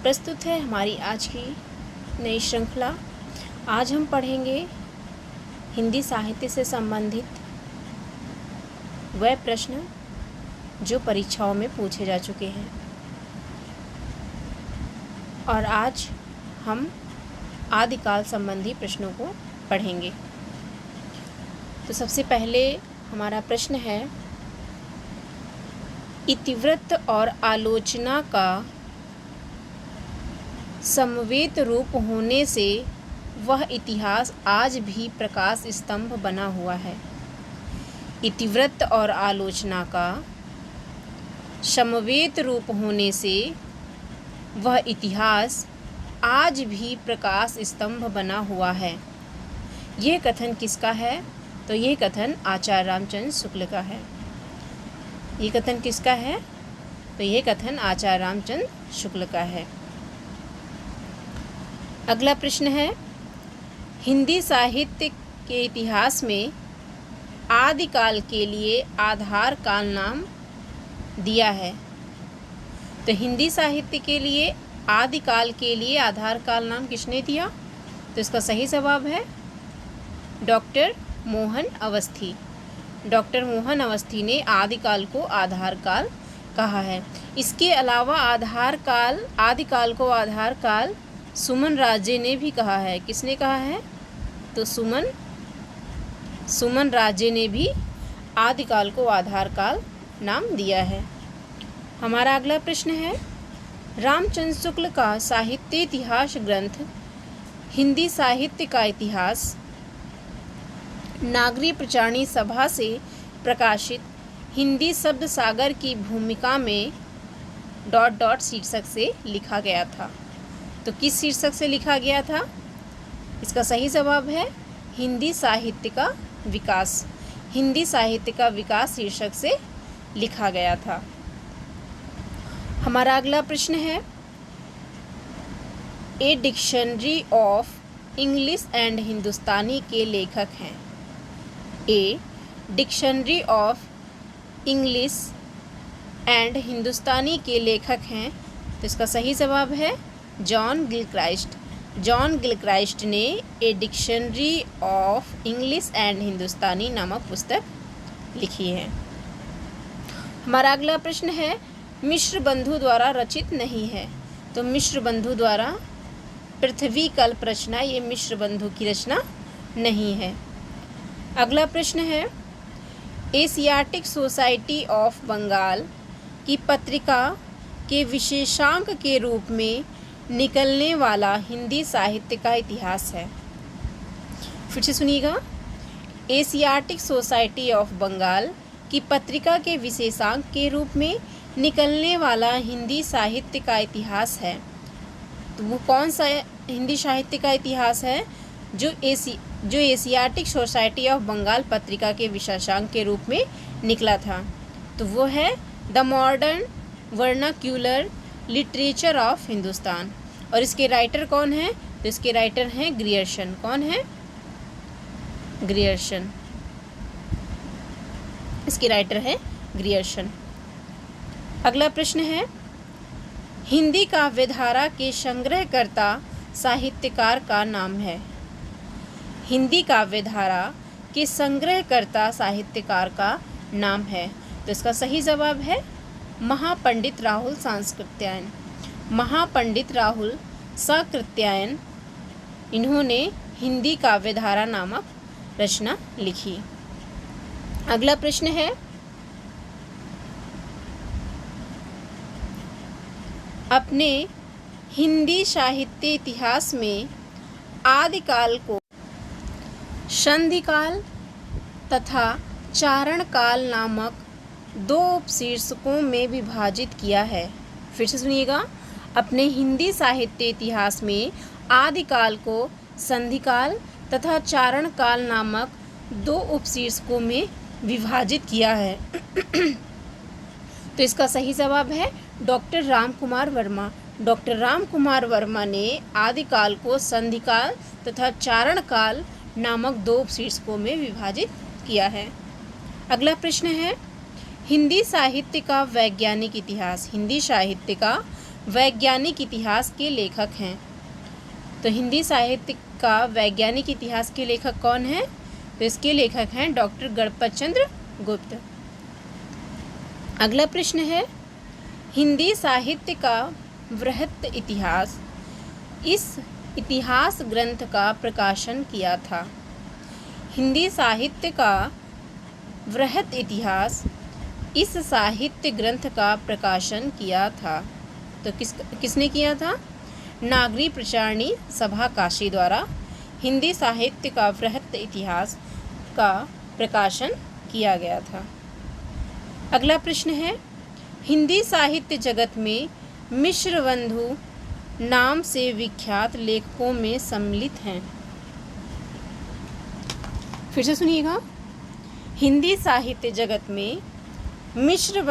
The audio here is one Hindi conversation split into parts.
प्रस्तुत है हमारी आज की नई श्रृंखला। आज हम पढ़ेंगे हिंदी साहित्य से संबंधित वह प्रश्न जो परीक्षाओं में पूछे जा चुके हैं, और आज हम आदिकाल संबंधी प्रश्नों को पढ़ेंगे। तो सबसे पहले हमारा प्रश्न है, इतिवृत्त और आलोचना का समवेत रूप होने से वह इतिहास आज भी प्रकाश स्तंभ बना हुआ है। इतिवृत्त और आलोचना का समवेत रूप होने से वह इतिहास आज भी प्रकाश स्तंभ बना हुआ है। यह कथन किसका है? तो यह कथन आचार्य रामचंद्र शुक्ल का है। ये कथन किसका है? तो यह कथन आचार्य रामचंद्र शुक्ल का है। अगला प्रश्न है, हिंदी साहित्य के इतिहास में आदिकाल के लिए आधार काल नाम दिया है। तो हिंदी साहित्य के लिए आदिकाल के लिए आधार काल नाम किसने दिया? तो इसका सही जवाब है डॉक्टर मोहन अवस्थी। डॉक्टर मोहन अवस्थी ने आदिकाल को आधार काल कहा है। इसके अलावा आदिकाल को आधार काल सुमन राजे ने भी कहा है। किसने कहा है? तो सुमन राजे ने भी आदिकाल को आधार काल नाम दिया है। हमारा अगला प्रश्न है, रामचंद्र शुक्ल का साहित्य इतिहास ग्रंथ हिंदी साहित्य का इतिहास नागरी प्रचारणी सभा से प्रकाशित हिंदी शब्द सागर की भूमिका में ... शीर्षक से लिखा गया था। तो किस शीर्षक से लिखा गया था? इसका सही जवाब है हिंदी साहित्य का विकास। हिंदी साहित्य का विकास शीर्षक से लिखा गया था। हमारा अगला प्रश्न है, a dictionary of English and Hindustani के लेखक हैं। A dictionary of English and Hindustani के लेखक हैं। तो इसका सही जवाब है जॉन गिलक्राइस्ट। जॉन गिलक्राइस्ट ने a dictionary of English and Hindustani नामक पुस्तक लिखी है। हमारा अगला प्रश्न है, मिश्र बंधु द्वारा रचित नहीं है। तो मिश्र बंधु द्वारा पृथ्वी कल्प रचना, ये मिश्र बंधु की रचना नहीं है। अगला प्रश्न है, एशियाटिक सोसाइटी ऑफ बंगाल की पत्रिका के विशेषांक के रूप में निकलने वाला हिंदी साहित्य का इतिहास है। फिर से सुनिएगा, एशियाटिक सोसाइटी ऑफ बंगाल की पत्रिका के विशेषांक के रूप में निकलने वाला हिंदी साहित्य का इतिहास है। तो वो कौन सा हिंदी साहित्य का इतिहास है जो एशियाटिक सोसाइटी ऑफ बंगाल पत्रिका के विशेषांक के रूप में निकला था? तो वो है the modern vernacular literature of Hindustan. और इसके राइटर कौन है? तो इसके राइटर हैं ग्रियर्सन। कौन है? ग्रियर्सन। इसके राइटर है ग्रियर्सन। अगला प्रश्न है, हिंदी काव्यधारा के संग्रहकर्ता साहित्यकार का नाम है। हिंदी काव्यधारा के संग्रहकर्ता साहित्यकार का नाम है। तो इसका सही जवाब है महापंडित राहुल सांकृत्यायन। महापंडित राहुल सांकृत्यायन, इन्होंने हिंदी काव्यधारा नामक रचना लिखी। अगला प्रश्न है, अपने हिंदी साहित्य इतिहास में आदिकाल को संधिकाल तथा चारणकाल नामक दो उपशीर्षकों में विभाजित किया है। फिर से सुनिएगा, अपने हिंदी साहित्य इतिहास में आदिकाल को संधिकाल तथा चारणकाल नामक दो उपशीर्षकों में विभाजित किया है। तो इसका सही जवाब है डॉक्टर राम कुमार वर्मा। डॉक्टर राम कुमार वर्मा ने आदिकाल को संधिकाल तथा चारणकाल नामक दो उपशीर्षकों में विभाजित किया है। अगला प्रश्न है, हिंदी साहित्य का वैज्ञानिक इतिहास। हिंदी साहित्य का वैज्ञानिक इतिहास के लेखक हैं? तो हिंदी साहित्य का वैज्ञानिक इतिहास के लेखक कौन हैं? तो इसके लेखक हैं डॉक्टर गणपत चंद्र गुप्त। अगला प्रश्न है, हिंदी साहित्य का वृहत इतिहास इस इतिहास ग्रंथ का प्रकाशन किया था? हिंदी साहित्य का वृहत इतिहास इस साहित्य ग्रंथ का प्रकाशन किया था। तो किसने किया था? नागरी प्रचारणी सभा काशी द्वारा हिंदी साहित्य का वृहत इतिहास का प्रकाशन किया गया था। अगला प्रश्न है, हिंदी साहित्य जगत में मिश्र बंधु नाम से विख्यात लेखकों में सम्मिलित हैं? फिर से सुनिएगा। हिंदी साहित्य जगत में मिश्र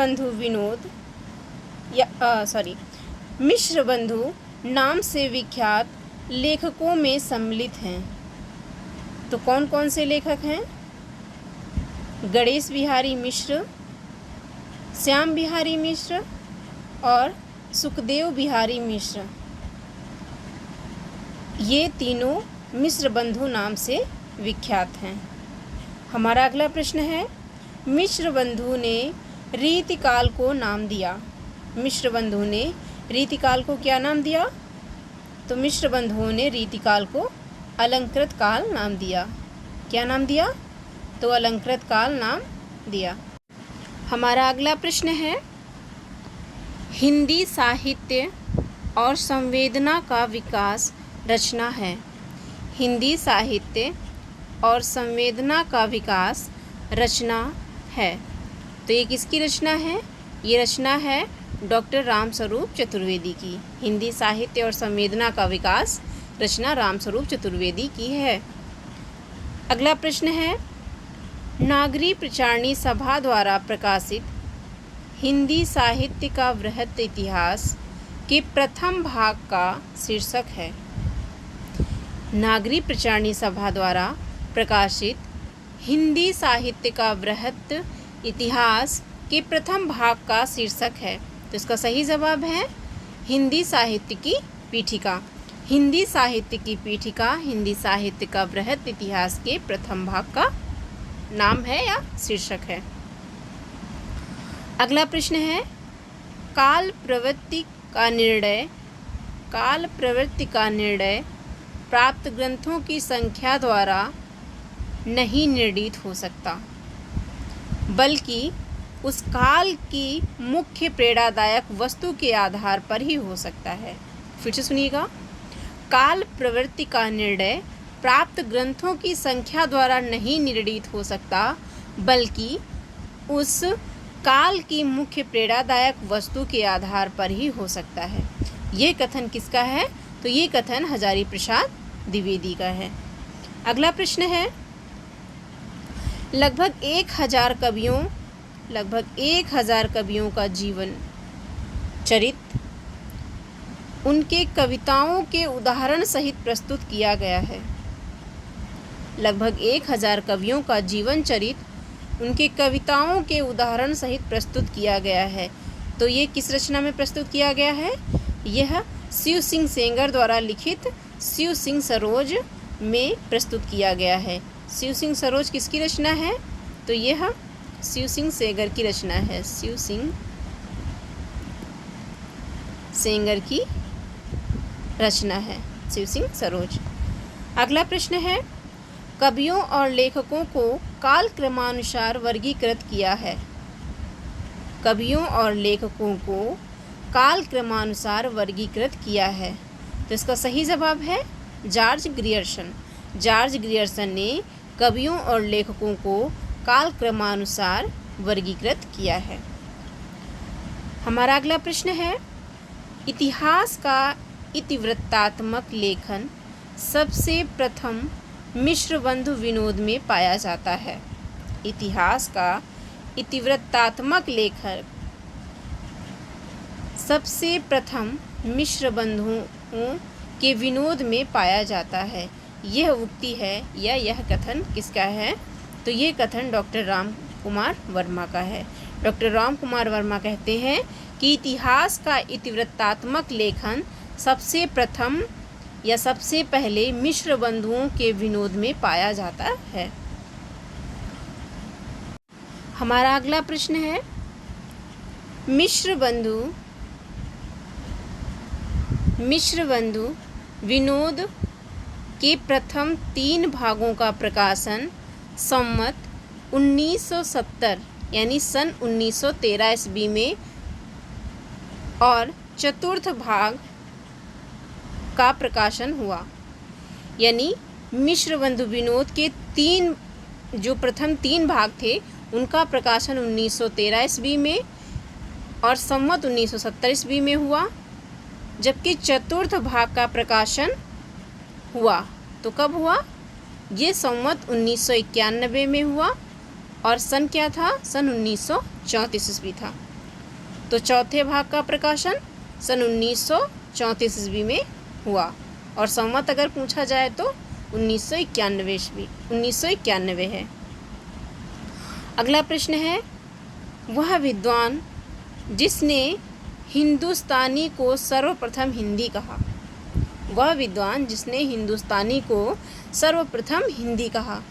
बंधु नाम से विख्यात लेखकों में सम्मिलित हैं। तो कौन कौन से लेखक हैं? गणेश बिहारी मिश्र, श्याम बिहारी मिश्र और सुखदेव बिहारी मिश्र। ये तीनों मिश्र बंधु नाम से विख्यात हैं। हमारा अगला प्रश्न है, मिश्र बंधु ने रीतिकाल को नाम दिया। मिश्र बंधु ने रीतिकाल को क्या नाम दिया? तो मिश्र बंधुओं ने रीतिकाल को अलंकृत काल नाम दिया। क्या नाम दिया? तो अलंकृत काल नाम दिया। हमारा अगला प्रश्न है, हिंदी साहित्य और संवेदना का विकास रचना है। हिंदी साहित्य और संवेदना का विकास रचना है। तो ये किसकी रचना है? ये रचना है डॉक्टर रामस्वरूप चतुर्वेदी की। हिंदी साहित्य और संवेदना का विकास रचना रामस्वरूप चतुर्वेदी की है। अगला प्रश्न है, नागरी प्रचारणी सभा द्वारा प्रकाशित हिंदी साहित्य का वृहत इतिहास के प्रथम भाग का शीर्षक है। नागरी प्रचारणी सभा द्वारा प्रकाशित हिंदी साहित्य का वृहत इतिहास के प्रथम भाग का शीर्षक है। तो इसका सही जवाब है हिंदी साहित्य की पीठिका। हिंदी साहित्य की पीठिका हिंदी साहित्य का वृहत इतिहास के प्रथम भाग का नाम है या शीर्षक है। अगला प्रश्न है, काल प्रवृत्ति का निर्णय प्राप्त ग्रंथों की संख्या द्वारा नहीं निर्णीत हो सकता, बल्कि उस काल की मुख्य प्रेरणादायक वस्तु के आधार पर ही हो सकता है। फिर से सुनिएगा। काल प्रवृत्ति का निर्णय प्राप्त ग्रंथों की संख्या द्वारा नहीं निर्णीत हो सकता, बल्कि उस काल की मुख्य प्रेरणादायक वस्तु के आधार पर ही हो सकता है। ये कथन किसका है? तो ये कथन हजारी प्रसाद द्विवेदी का है। अगला प्रश्न है, लगभग 1000 कवियों का जीवन चरित्र उनके कविताओं के उदाहरण सहित प्रस्तुत किया गया है। लगभग 1000 कवियों का जीवन चरित्र उनके कविताओं के उदाहरण सहित प्रस्तुत किया गया है। तो ये किस रचना में प्रस्तुत किया गया है? यह शिव सिंह सेंगर द्वारा लिखित शिव सिंह सरोज में प्रस्तुत किया गया है। शिव सिंह सरोज किसकी रचना है? तो यह शिव सिंह सेंगर की रचना है। शिव सिंह सेंगर की रचना है शिव सिंह सरोज। अगला प्रश्न है, कवियों और लेखकों को काल क्रमानुसार वर्गीकृत किया है। कवियों और लेखकों को काल क्रमानुसार वर्गीकृत किया है। तो इसका सही जवाब है जॉर्ज ग्रियर्सन। जॉर्ज ग्रियर्सन ने कवियों और लेखकों को काल क्रमानुसार वर्गीकृत किया है। हमारा अगला प्रश्न है, इतिहास का इतिवृत्तात्मक लेखन सबसे प्रथम मिश्र बंधु विनोद में पाया जाता है। इतिहास का इतिवृत्तात्मक लेखन सबसे प्रथम मिश्र बंधुओं के विनोद में पाया जाता है। यह उक्ति है या यह कथन किसका है? तो ये कथन डॉक्टर राम कुमार वर्मा का है। डॉक्टर राम कुमार वर्मा कहते हैं कि कि इतिहास का इतिवृत्तात्मक लेखन सबसे प्रथम या सबसे पहले मिश्र बंधुओं के विनोद में पाया जाता है। हमारा अगला प्रश्न है, मिश्र बंधु विनोद के प्रथम 3 भागों का प्रकाशन संवत 1970 यानी सन 1913 ईस्वी में और चतुर्थ भाग का प्रकाशन हुआ। यानी मिश्र बंधु विनोद के जो प्रथम 3 भाग थे उनका प्रकाशन 1913 ईस्वी में और संवत 1970 ईस्वी में हुआ, जबकि चतुर्थ भाग का प्रकाशन हुआ तो कब हुआ? ये संवत 1991 में हुआ और सन क्या था? सन 1934 ईस्वी था। तो चौथे भाग का प्रकाशन सन 1934 ईस्वी में हुआ और संवत अगर पूछा जाए तो 1991 है। अगला प्रश्न है, वह विद्वान जिसने हिंदुस्तानी को सर्वप्रथम हिंदी कहा। वह विद्वान जिसने हिंदुस्तानी को सर्वप्रथम हिंदी कहा,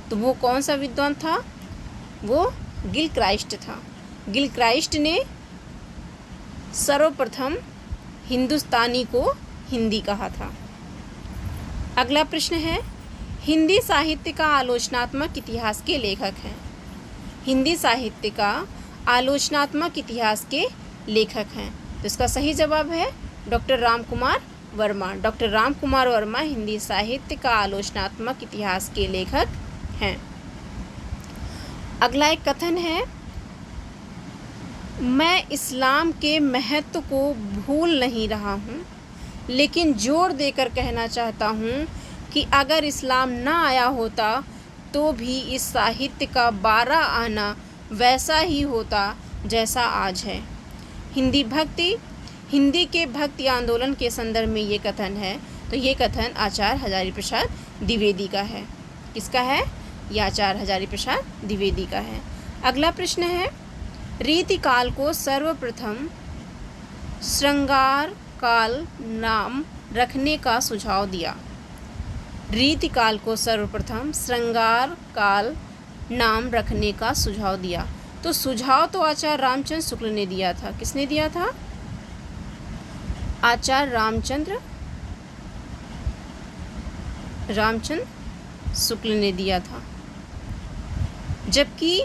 तो वो कौन सा विद्वान था? वो गिलक्राइस्ट था। गिलक्राइस्ट ने सर्वप्रथम हिंदुस्तानी को हिंदी कहा था। अगला प्रश्न है, हिंदी साहित्य का आलोचनात्मक इतिहास के लेखक हैं। हिंदी साहित्य का आलोचनात्मक इतिहास के लेखक हैं, तो इसका सही जवाब है डॉक्टर रामकुमार वर्मा। डॉक्टर रामकुमार वर्मा हिंदी साहित्य का आलोचनात्मक इतिहास के लेखक हैं। अगला एक कथन है, मैं इस्लाम के महत्व को भूल नहीं रहा हूँ, लेकिन जोर देकर कहना चाहता हूँ कि अगर इस्लाम ना आया होता तो भी इस साहित्य का 12 आना वैसा ही होता जैसा आज है। हिंदी के भक्ति आंदोलन के संदर्भ में ये कथन है, तो ये कथन आचार्य हजारी प्रसाद द्विवेदी का है। किसका है? ये आचार्य हजारी प्रसाद द्विवेदी का है। अगला प्रश्न है, रीतिकाल को सर्वप्रथम श्रृंगार काल नाम रखने का सुझाव दिया। रीतिकाल को सर्वप्रथम श्रृंगार काल नाम रखने का सुझाव दिया। तो सुझाव तो आचार्य रामचंद्र शुक्ल ने दिया था। किसने दिया था? आचार्य रामचंद्र शुक्ल ने दिया था। जबकि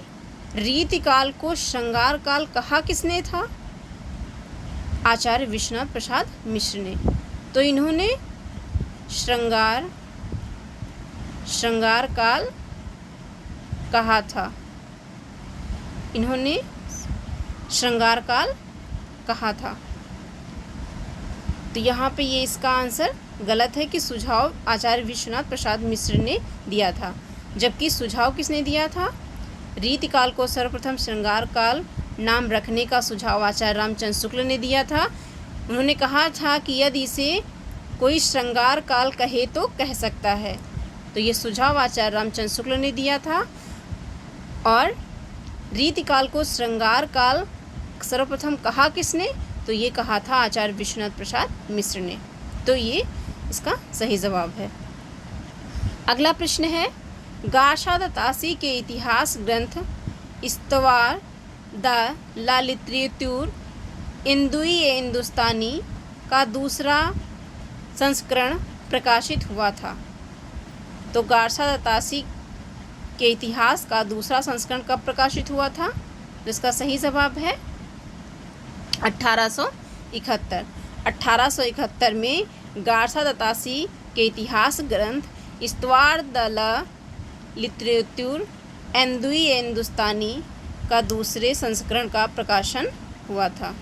रीतिकाल को श्रृंगार काल कहा किसने था? आचार्य विश्वनाथ प्रसाद मिश्र ने। तो इन्होंने श्रृंगार काल कहा था। इन्होंने श्रृंगार काल कहा था। तो यहाँ पे ये इसका आंसर गलत है कि सुझाव आचार्य विश्वनाथ प्रसाद मिश्र ने दिया था, जबकि सुझाव किसने दिया था? रीतिकाल को सर्वप्रथम श्रृंगार काल नाम रखने का सुझाव आचार्य रामचंद्र शुक्ल ने दिया था। उन्होंने कहा था कि यदि इसे कोई श्रृंगार काल कहे तो कह सकता है। तो ये सुझाव आचार्य रामचंद्र शुक्ल ने दिया था। और रीतिकाल को श्रृंगार काल सर्वप्रथम कहा किसने? तो ये कहा था आचार्य विश्वनाथ प्रसाद मिश्र ने। तो ये इसका सही जवाब है। अगला प्रश्न है, गाशा दत्तासी के इतिहास ग्रंथ इस्तवार द ला लिटरेचर इंदुई ए हिंदुस्तानी का दूसरा संस्करण प्रकाशित हुआ था। तो गाशा दत्तासी के इतिहास का दूसरा संस्करण कब प्रकाशित हुआ था? जिसका सही जवाब है 1871। 1871 में गाशा दत्तासी के इतिहास ग्रंथ इस्तवार द ला लिटरेचर इंदुई ए हिंदुस्तानी का दूसरे संस्करण का प्रकाशन हुआ था।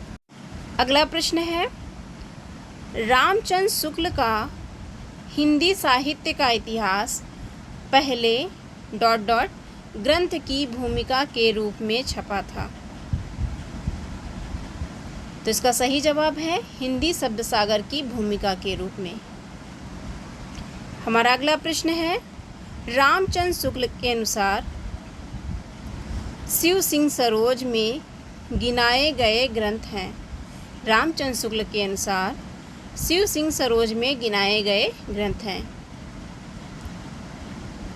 अगला प्रश्न है, रामचंद्र शुक्ल का हिंदी साहित्य का इतिहास पहले ... ग्रंथ की भूमिका के रूप में छपा था। तो इसका सही जवाब है हिंदी शब्द सागर की भूमिका के रूप में। हमारा अगला प्रश्न है, रामचंद्र शुक्ल के अनुसार शिव सिंह सरोज में गिनाए गए ग्रंथ हैं। रामचंद्र शुक्ल के अनुसार शिव सिंह सरोज में गिनाए गए ग्रंथ हैं?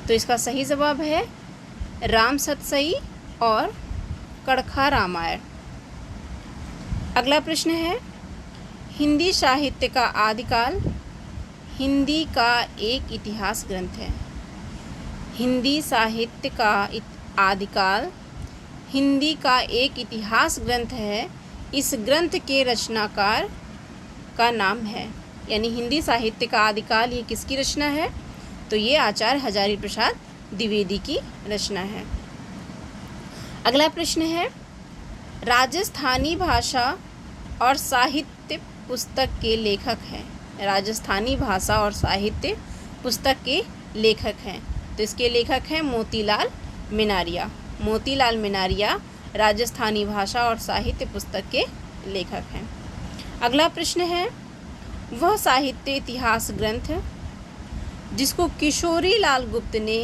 तो इसका सही जवाब है राम सतसई और कड़खा रामायण। अगला प्रश्न है, हिंदी साहित्य का आदिकाल हिंदी का एक इतिहास ग्रंथ है। हिंदी साहित्य का आदिकाल हिंदी का एक इतिहास ग्रंथ है। इस ग्रंथ के रचनाकार का नाम है, यानी हिंदी साहित्य का आदिकाल ये किसकी रचना है? तो ये आचार्य हजारी प्रसाद द्विवेदी की रचना है। अगला प्रश्न है, राजस्थानी भाषा और साहित्य पुस्तक के लेखक हैं। राजस्थानी भाषा और साहित्य पुस्तक के लेखक हैं, तो इसके लेखक हैं मोतीलाल मिनारिया। मोतीलाल मिनारिया राजस्थानी भाषा और साहित्य पुस्तक के लेखक हैं। अगला प्रश्न है, वह साहित्य इतिहास ग्रंथ जिसको किशोरी लाल गुप्त ने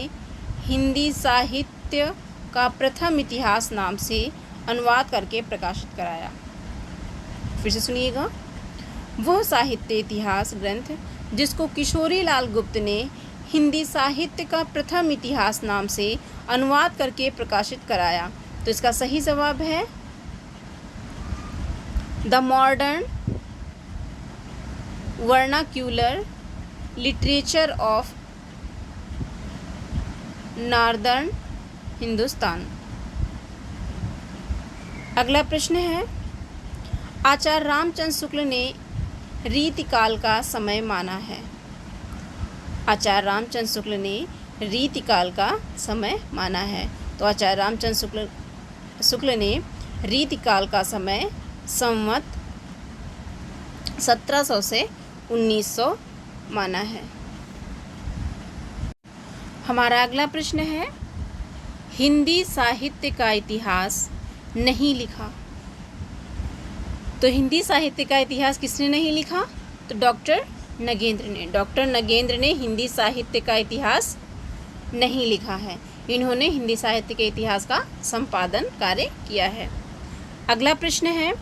हिंदी साहित्य का प्रथम इतिहास नाम से अनुवाद करके प्रकाशित कराया। फिर से सुनिएगा, वह साहित्य इतिहास ग्रंथ जिसको किशोरी लाल गुप्त ने हिंदी साहित्य का प्रथम इतिहास नाम से अनुवाद करके प्रकाशित कराया। तो इसका सही जवाब है the modern vernacular literature of northern Hindustan. अगला प्रश्न है, आचार्य रामचंद्र शुक्ल ने रीतिकाल का समय माना है। आचार्य रामचंद्र शुक्ल ने रीतिकाल का समय माना है। तो आचार्य रामचंद्र शुक्ल ने रीतिकाल का समय संवत 1700 से 1900 माना है। हमारा अगला प्रश्न है, हिंदी साहित्य का इतिहास नहीं लिखा। तो हिंदी साहित्य का इतिहास किसने नहीं लिखा? तो डॉक्टर नगेंद्र ने। डॉक्टर नगेंद्र ने हिंदी साहित्य का इतिहास नहीं लिखा है। इन्होंने हिंदी साहित्य के इतिहास का संपादन कार्य किया है। अगला प्रश्न है,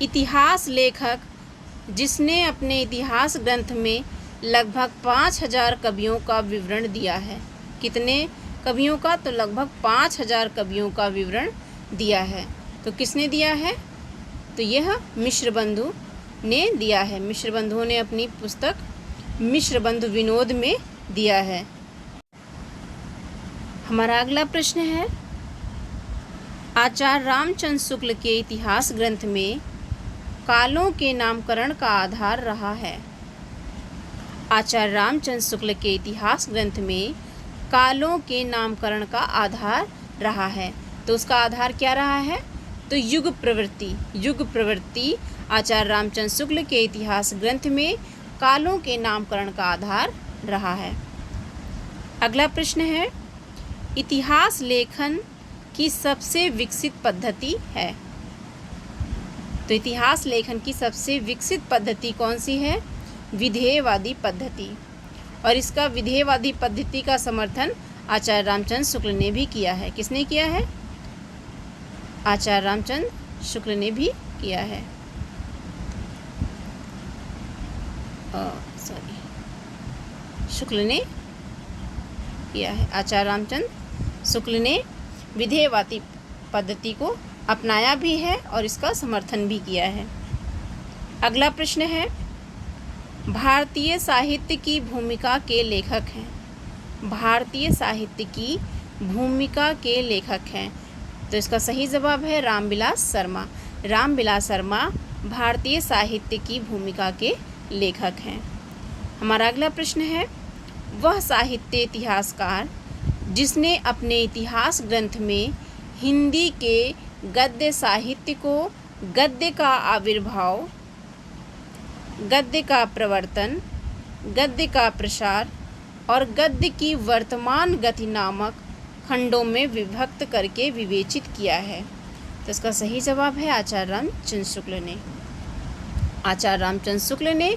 इतिहास लेखक जिसने अपने इतिहास ग्रंथ में लगभग 5000 कवियों का विवरण दिया है। कितने कवियों का? तो लगभग 5000 कवियों का विवरण दिया है। तो किसने दिया है? तो यह मिश्र बंधु ने दिया है। मिश्र बंधुओं ने अपनी पुस्तक मिश्र बंधु विनोद में दिया है। हमारा अगला प्रश्न है, आचार्य रामचंद्र शुक्ल के इतिहास ग्रंथ में कालों के नामकरण का आधार रहा है। आचार्य रामचंद्र शुक्ल के इतिहास ग्रंथ में कालों के नामकरण का आधार रहा है। तो उसका आधार क्या रहा है? तो युग प्रवृत्ति। युग प्रवृत्ति आचार्य रामचंद्र शुक्ल के इतिहास ग्रंथ में कालों के नामकरण का आधार रहा है। अगला प्रश्न है, इतिहास लेखन की सबसे विकसित पद्धति है। तो इतिहास लेखन की सबसे विकसित पद्धति कौन सी है? विधेयवादी पद्धति। और इसका विधेयवादी पद्धति का समर्थन आचार्य रामचंद्र शुक्ल ने भी किया है। किसने किया है? आचार्य रामचंद्र शुक्ल ने भी किया है। शुक्ल ने किया है। आचार्य रामचंद्र शुक्ल ने विधेयवादी पद्धति को अपनाया भी है और इसका समर्थन भी किया है। अगला प्रश्न है, भारतीय साहित्य की भूमिका के लेखक हैं। भारतीय साहित्य की भूमिका के लेखक हैं। तो इसका सही जवाब है रामविलास शर्मा। रामविलास शर्मा भारतीय साहित्य की भूमिका के लेखक हैं। हमारा अगला प्रश्न है, वह साहित्य इतिहासकार जिसने अपने इतिहास ग्रंथ में हिंदी के गद्य साहित्य को गद्य का आविर्भाव, गद्य का प्रवर्तन, गद्य का प्रसार और गद्य की वर्तमान गति नामक खंडों में विभक्त करके विवेचित किया है। तो इसका सही जवाब है आचार्य रामचंद्र शुक्ल ने। आचार्य रामचंद्र शुक्ल ने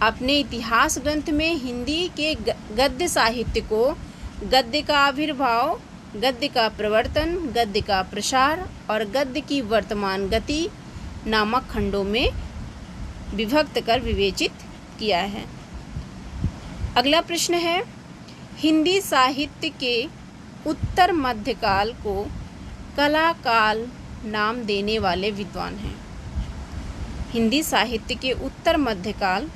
अपने इतिहास ग्रंथ में हिंदी के गद्य साहित्य को गद्य का आविर्भाव, गद्य का प्रवर्तन, गद्य का प्रसार और गद्य की वर्तमान गति नामक खंडों में विभक्त कर विवेचित किया है। अगला प्रश्न है, हिंदी साहित्य के उत्तर मध्यकाल को कला काल नाम देने वाले विद्वान हैं। हिंदी साहित्य के उत्तर मध्यकाल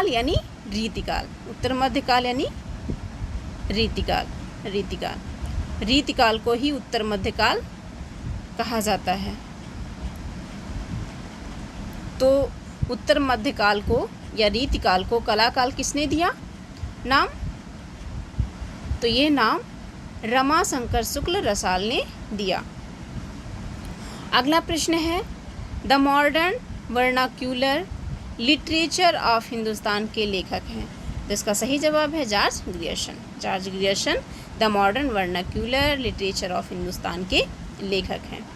यानी रीतिकाल, उत्तर मध्यकाल यानी रीतिकाल को ही उत्तर मध्यकाल कहा जाता है। तो उत्तर मध्यकाल को या रीतिकाल को कलाकाल किसने दिया नाम? तो ये नाम रमाशंकर शुक्ल रसाल ने दिया। अगला प्रश्न है, the modern vernacular literature of Hindustan के लेखक हैं। तो इसका सही जवाब है George Grierson the modern vernacular literature of Hindustan के लेखक हैं।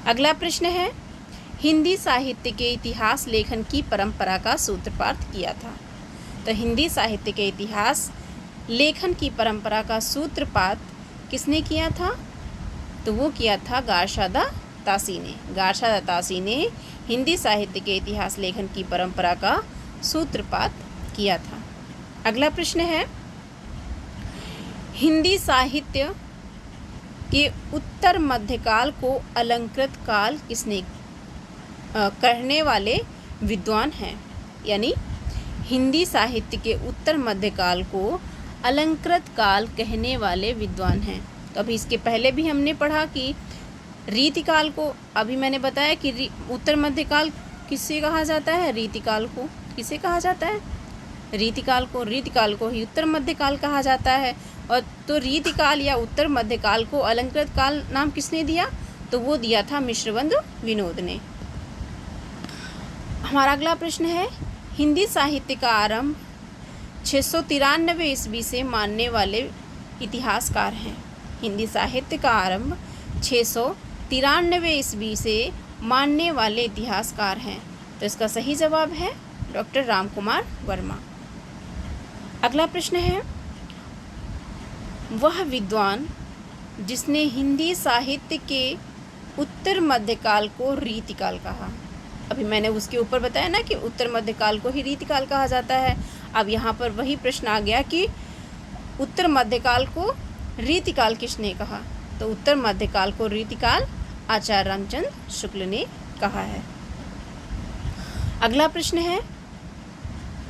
अगला प्रश्न है, हिंदी साहित्य के इतिहास लेखन की परंपरा का सूत्रपात किया था। तो हिंदी साहित्य के इतिहास लेखन की परंपरा का सूत्रपात किसने किया था? तो वो किया था गारशादा तासी ने हिंदी साहित्य के इतिहास लेखन की परंपरा का सूत्रपात किया था। अगला प्रश्न है, हिंदी साहित्य के उत्तर मध्यकाल को अलंकृत काल किसने कहने वाले विद्वान हैं? यानी हिंदी साहित्य के उत्तर मध्यकाल को अलंकृत काल कहने वाले विद्वान हैं। तो अभी इसके पहले भी हमने पढ़ा कि रीतिकाल को, अभी मैंने बताया कि उत्तर मध्यकाल किसे कहा जाता है? रीतिकाल को किसे कहा जाता है? रीतिकाल को ही उत्तर मध्यकाल कहा जाता है। और तो रीतिकाल या उत्तर मध्यकाल को अलंकृत काल नाम किसने दिया? तो वो दिया था मिश्रबंधु विनोद ने। हमारा अगला प्रश्न है, हिंदी साहित्य का आरंभ 693 ईस्वी से मानने वाले इतिहासकार हैं। हिंदी साहित्य का आरंभ 693 ईस्वी से मानने वाले इतिहासकार हैं। तो इसका सही जवाब है डॉक्टर रामकुमार वर्मा। अगला प्रश्न है, वह विद्वान जिसने हिंदी साहित्य के उत्तर मध्यकाल को रीतिकाल कहा। अभी मैंने उसके ऊपर बताया ना कि उत्तर मध्यकाल को ही रीतिकाल कहा जाता है। अब यहाँ पर वही प्रश्न आ गया कि उत्तर मध्यकाल को रीतिकाल किसने कहा? तो उत्तर मध्यकाल को रीतिकाल आचार्य रामचंद्र शुक्ल ने कहा है। अगला प्रश्न है,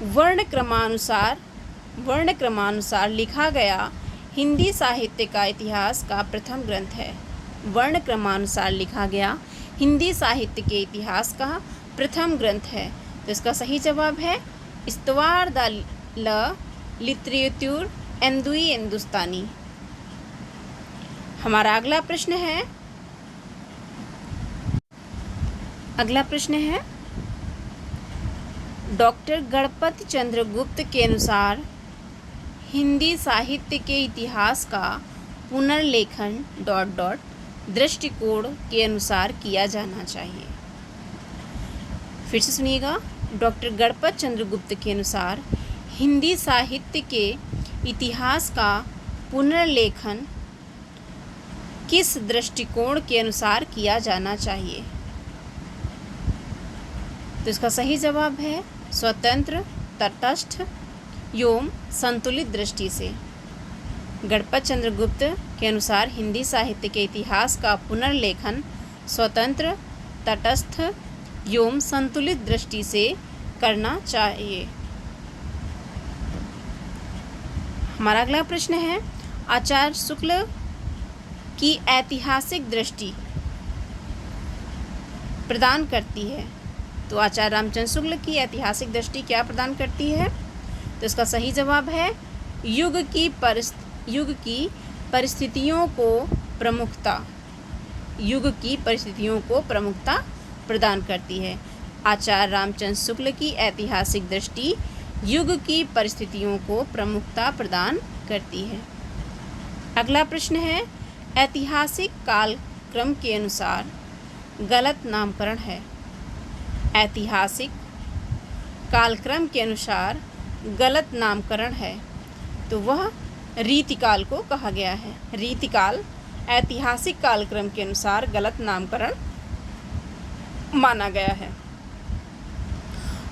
वर्ण क्रमानुसार लिखा गया हिंदी साहित्य का इतिहास का प्रथम ग्रंथ है। वर्ण क्रमानुसार लिखा गया हिंदी साहित्य के इतिहास का प्रथम ग्रंथ है। तो इसका सही जवाब है इस्तवार द लिटरेचर एंदुई हिंदुस्तानी। हमारा अगला प्रश्न है डॉक्टर गणपति चंद्र गुप्त के अनुसार हिंदी साहित्य के इतिहास का पुनर्लेखन दृष्टिकोण के अनुसार किया जाना चाहिए। फिर से सुनिएगा, डॉक्टर गणपत चंद्र गुप्त के अनुसार हिंदी साहित्य के इतिहास का पुनर्लेखन किस दृष्टिकोण के अनुसार किया जाना चाहिए? तो इसका सही जवाब है स्वतंत्र, तटस्थ एवं संतुलित दृष्टि से। गणपत चंद्र गुप्त के अनुसार हिंदी साहित्य के इतिहास का पुनर्लेखन स्वतंत्र, तटस्थ एवं संतुलित दृष्टि से करना चाहिए। हमारा अगला प्रश्न है, आचार्य शुक्ल की ऐतिहासिक दृष्टि प्रदान करती है। तो आचार्य रामचंद्र शुक्ल की ऐतिहासिक दृष्टि क्या प्रदान करती है? तो इसका सही जवाब है युग की परिस्थितियों को प्रमुखता प्रदान करती है। आचार्य रामचंद्र शुक्ल की ऐतिहासिक दृष्टि युग की परिस्थितियों को प्रमुखता प्रदान करती है। अगला प्रश्न है, ऐतिहासिक कालक्रम के अनुसार गलत नामकरण है। ऐतिहासिक कालक्रम के अनुसार गलत नामकरण है, तो वह रीतिकाल को कहा गया है। रीतिकाल ऐतिहासिक कालक्रम के अनुसार गलत नामकरण माना गया है।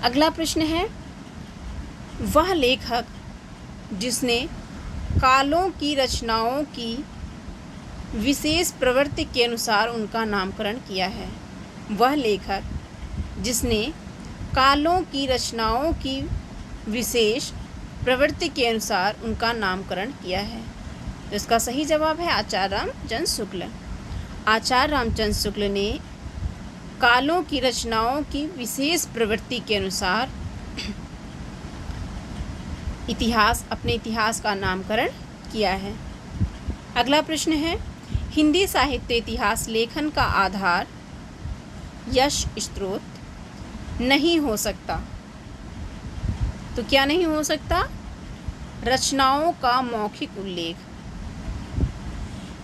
अगला प्रश्न है, वह लेखक जिसने कालों की रचनाओं की विशेष प्रवृत्ति के अनुसार उनका नामकरण किया है। वह लेखक जिसने कालों की रचनाओं की विशेष प्रवृत्ति के अनुसार उनका नामकरण किया है। तो इसका सही जवाब है आचार्य रामचंद्र शुक्ल। आचार्य रामचंद्र शुक्ल ने कालों की रचनाओं की विशेष प्रवृत्ति के अनुसार अपने इतिहास का नामकरण किया है। अगला प्रश्न है, हिंदी साहित्य इतिहास लेखन का आधार यश स्रोत नहीं हो सकता। तो क्या नहीं हो सकता? रचनाओं का मौखिक उल्लेख।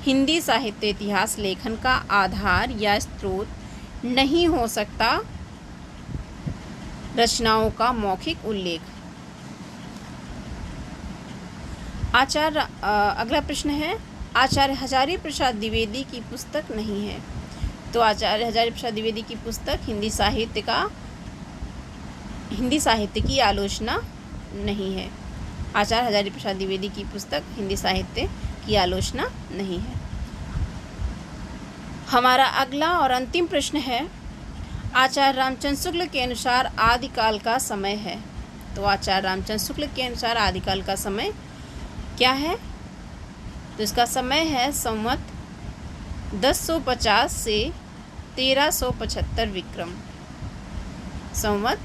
हिंदी साहित्य इतिहास लेखन का आधार या स्रोत नहीं हो सकता रचनाओं का मौखिक उल्लेख। अगला प्रश्न है, आचार्य हजारी प्रसाद द्विवेदी की पुस्तक नहीं है। तो आचार्य हजारी प्रसाद द्विवेदी की पुस्तक हिंदी साहित्य की आलोचना नहीं है। आचार्य हजारी प्रसाद द्विवेदी की पुस्तक हिंदी साहित्य की आलोचना नहीं है। हमारा अगला और अंतिम प्रश्न है, आचार्य रामचंद्र शुक्ल के अनुसार आदिकाल का समय है। तो आचार्य रामचंद्र शुक्ल के अनुसार आदिकाल का समय क्या है? तो इसका समय है संवत 1050 से 1375 विक्रम। संवत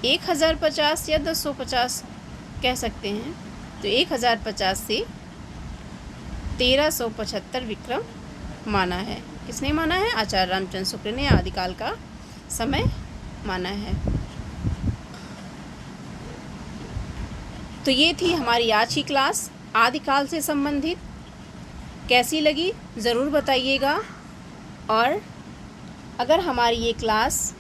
1050 या 1050 कह सकते हैं। तो 1050 से 1375 विक्रम माना है। किसने माना है? आचार्य रामचंद्र शुक्ल ने आदिकाल का समय माना है। तो ये थी हमारी आज की क्लास आदिकाल से संबंधित। कैसी लगी ज़रूर बताइएगा, और अगर हमारी ये क्लास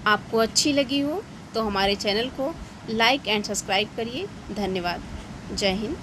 आपको अच्छी लगी हो तो हमारे चैनल को लाइक एंड सब्सक्राइब करिए। धन्यवाद। जय हिंद।